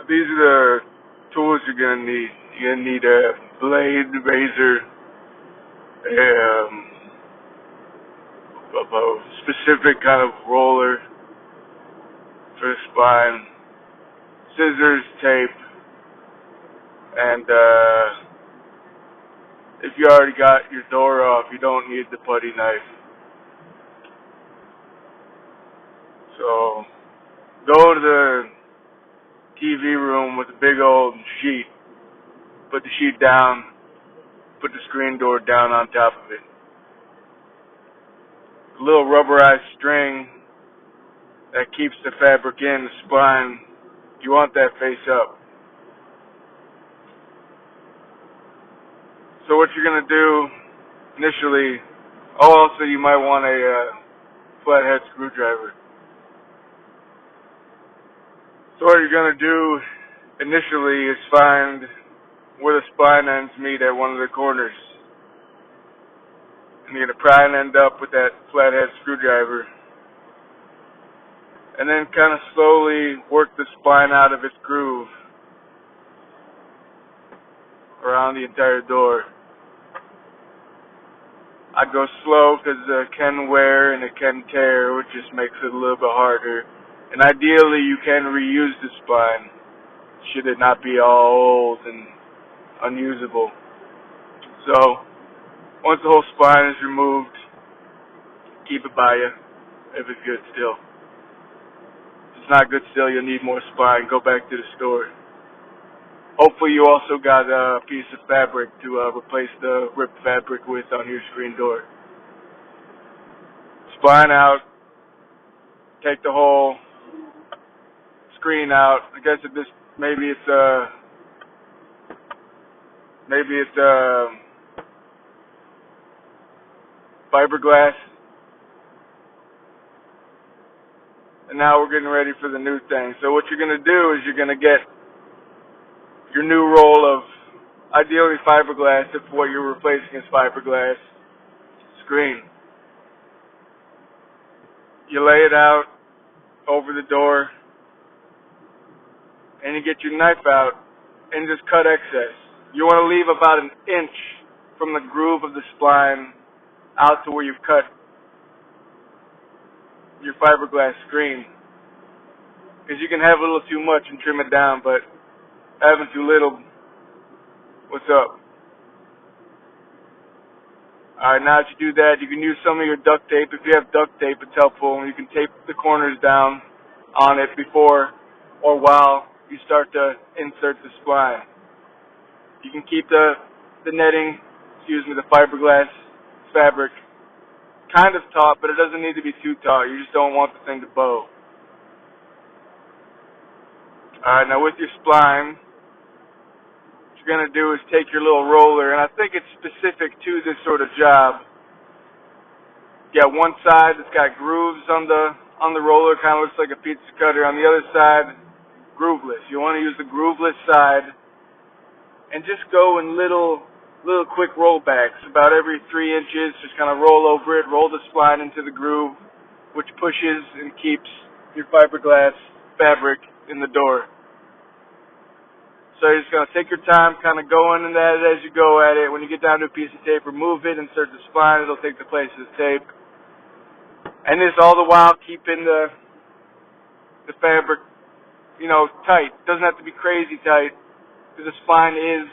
these are the tools you're gonna need. You're gonna need a blade, razor, of a specific kind of roller for the spine, scissors, tape, and if you already got your door off, you don't need the putty knife. So go to the TV room with a big old sheet. Put the sheet down, put the screen door down on top of it. A little rubberized string that keeps the fabric in the spine. You want that face up. So what you're going to do initially, also you might want a flathead screwdriver. So what you're going to do initially is find where the spine ends meet at one of the corners. And you're going to pry and end up with that flathead screwdriver. And then kind of slowly work the spine out of its groove around the entire door. I go slow because it can wear and it can tear, which just makes it a little bit harder. And ideally you can reuse the spine, should it not be all old and unusable. So, once the whole spine is removed, keep it by you, if it's good still. If it's not good still, you'll need more spine, go back to the store. Hopefully you also got a piece of fabric to replace the ripped fabric with on your screen door. Spine out, take the whole screen out. I guess if this, maybe it's fiberglass. And now we're getting ready for the new thing. So what you're going to do is you're going to get your new roll of ideally fiberglass, if what you're replacing is fiberglass screen. You lay it out over the door, and you get your knife out and just cut excess. You want to leave about an inch from the groove of the spline out to where you've cut your fiberglass screen. Because you can have a little too much and trim it down, but having too little, what's up? Alright, now that you do that, you can use some of your duct tape. If you have duct tape, it's helpful. You can tape the corners down on it before or while you start to insert the spline. You can keep the netting, the fiberglass fabric kind of taut, but it doesn't need to be too taut. You just don't want the thing to bow. Alright, now with your spline, what you're going to do is take your little roller, and I think it's specific to this sort of job. You got one side that's got grooves on the roller, kind of looks like a pizza cutter. On the other side, grooveless. You want to use the grooveless side and just go in little quick rollbacks, about every 3 inches. Just kind of roll over it, roll the spline into the groove, which pushes and keeps your fiberglass fabric in the door. So you're just going to take your time, kind of going in that as you go at it. When you get down to a piece of tape, remove it, insert the spline. It'll take the place of the tape. And this all the while keeping the fabric, tight. It doesn't have to be crazy tight, because the spine is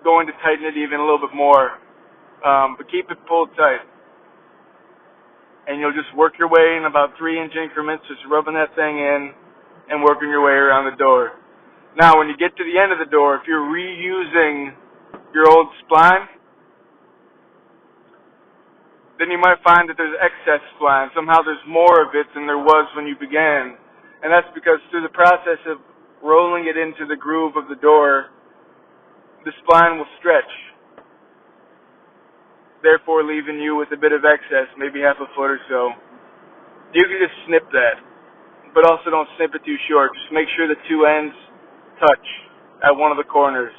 going to tighten it even a little bit more. But keep it pulled tight. And you'll just work your way in about 3-inch increments, just rubbing that thing in and working your way around the door. Now, when you get to the end of the door, if you're reusing your old spline, then you might find that there's excess spline. Somehow there's more of it than there was when you began. And that's because through the process of rolling it into the groove of the door, the spline will stretch, therefore leaving you with a bit of excess, maybe half a foot or so. You can just snip that, but also don't snip it too short. Just make sure the two ends touch at one of the corners.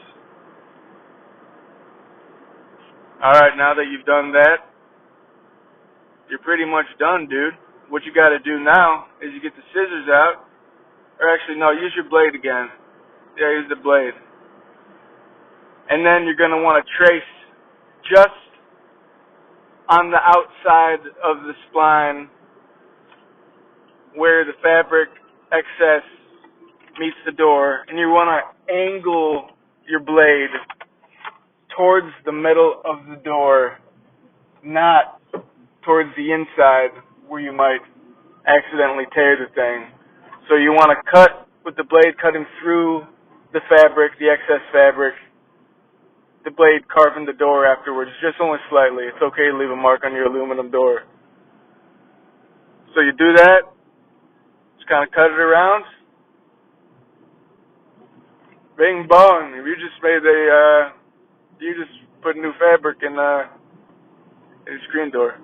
Alright, now that you've done that, you're pretty much done, dude. What you got to do now is you get the scissors out, or actually no, use your blade again. Yeah, use the blade. And then you're going to want to trace just on the outside of the spline where the fabric excess meets the door, and you want to angle your blade towards the middle of the door, not towards the inside where you might accidentally tear the thing. So you want to cut with the blade cutting through the fabric, the excess fabric, the blade carving the door afterwards, just only slightly. It's okay to leave a mark on your aluminum door. So you do that, just kind of cut it around. Bing bong, you just put new fabric in a screen door.